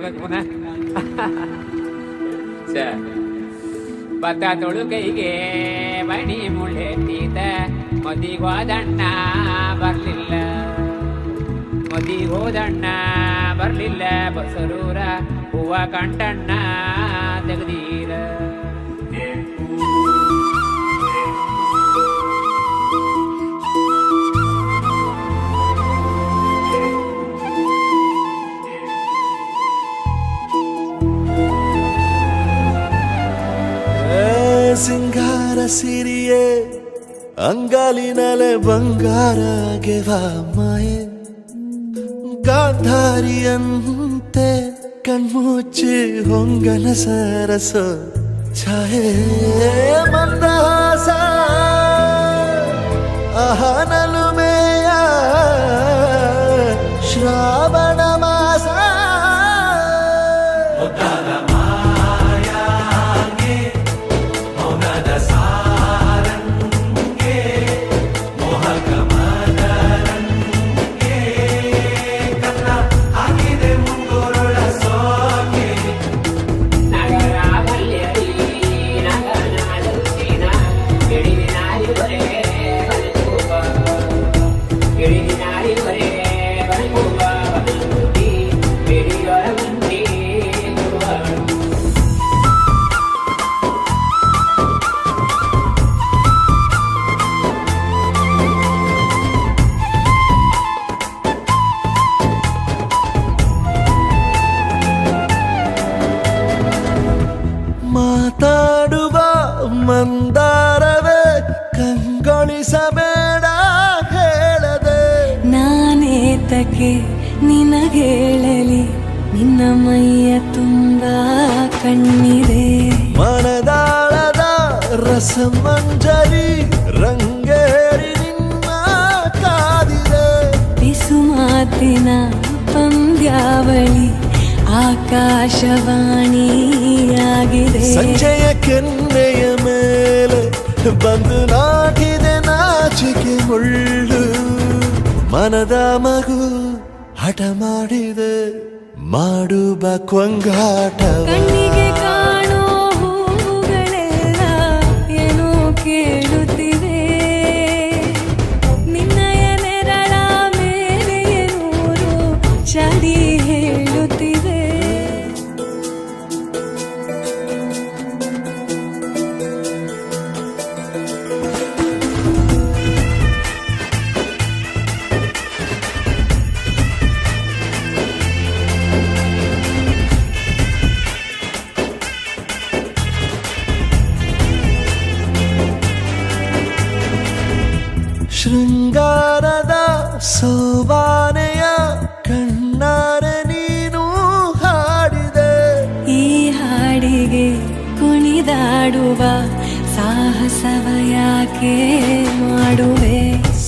ಮಾಡ್ಬೇಕು ಪುನಃ. ಭತ್ತ ತೊಳು ಕೈಗೆ ಮಣಿ ಮುಳ್ಳೆತ್ತಿದ ಮದಿಗೋದಣ್ಣ ಬರ್ಲಿಲ್ಲ, ಮದಿಗೋದಣ್ಣ ಬರ್ಲಿಲ್ಲ, ಬಸರೂರ ಹೂವ ಕಂಟಣ್ಣ ತೆಗದೀರ. ಸಿಂಗಾರ ಸಿರಿಯೇ ಅಂಗಾಲಿನಲೆ ಬಂಗಾರ ಗೆವ ಮಾಯೆ, ಗಾಂಧಾರಿಯಂತೆ ಕಣ್ಮುಚ್ಚಿ ಹೊಂಗನ ಸರಸ ಛಾಯೆ, ಮಂದಹಾಸ ಅಹನಲುಮೆಯ ಶ್ರಾವಣ ಮಾಸ. ಮಾತಾಡುವ ಮಂದಾರವೇ ಕಂಗೊಳಿಸಬೇಡ ಹೇಳದೆ, ನಾನೇತಕ್ಕೆ ನಿನಗೇಳಲಿ ನಿನ್ನ ಮೈಯ ತುಂಬ ಕಣ್ಣಿದೆ. ಮನದಾಳದ ರಸಮಂಜರಿ ರಂಗೇರಿ ನಿನ್ನ ಕಾದಿದೆ, ಬಿಸು ಮಾತಿನ ಪಂದ್ಯಾವಳಿ ಆಕಾಶವಾಣಿಯಾಗಿದೆ. ಸಂಜೆಯ ಕೆನ್ನೆಯ ಮೇಲೆ ಬಂದು ನಾಟಿದೆ ನಾಚಿಕೆ ಮುಳ್ಳು, ಮನದ ಮಗು ಹಠ ಮಾಡಿದೆ ಮಾಡುವ ಕೊಂಗಾಟ. ಕಣ್ಣಿಗೆ ಕಾಣೋ ಹೂಗಳೆಲ್ಲ ಏನೋ ಕೇಳುತ್ತಿವೆ, ನಿನ್ನಯ ನೆರಳ ಮೇಲೆ ನೂರು ಚಡಿ ಹೇಳುತ್ತಿವೆ. ಶೃಂಗಾರದ ಸೋಬಾನೆಯ ಕಣ್ಣಾರೆ ನೀನು ಹಾಡಿದೆ, ಈ ಹಾಡಿಗೆ ಕುಣಿದಾಡುವ ಸಾಹಸವ ಯಾಕೆ ಮಾಡುವೆ.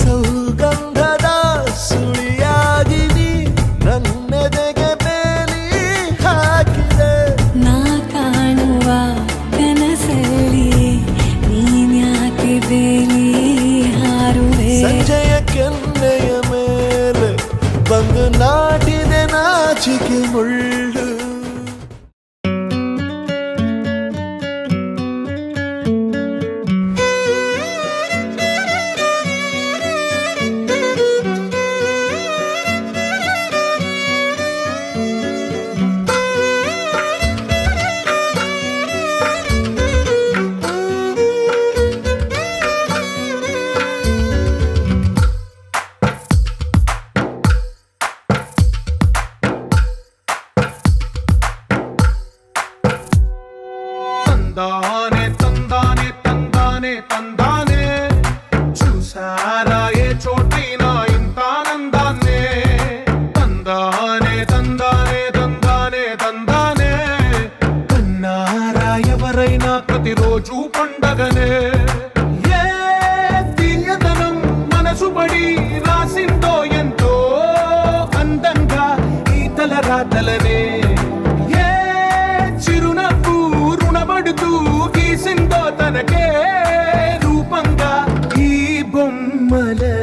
ಸೌಗಂಧದ ಸುಳಿಯಾಗಿ ನೀ ನನ್ನೆದೆಗೆ ಬೇಲಿ ಹಾಕಿದೆ, ನಾ ಕಾಣುವ ಕನಸಲ್ಲಿ ನೀನ್ಯಾಕೆ ಬೇಲಿ ಹಾರುವೆ. ಸಂಜೆಯ ಕೆನ್ನೆಯ ಮೇಲೆ ಬಂದು ನಾಟಿದೆ ನಾಚಿಕೆ ಮುಳ್ಳು. తందానే తందానే తందానే తందానే, చూసారా ఏ చోటైనా ఇంత ఆనందాన్నే. తందానే తందానే తందానే తందానే, కన్నారా ఎవరైనా ప్రతిరోజు పండగనే. ఏ తీయదనం మనసు పడి రాసిందో ఎంతో అందంగా ఈ తలరాతలనే. ఏ చిరునవ్వు రుణపడుతూ గీసిందో తనకే రూపంగా ఈ బొమ్మలే.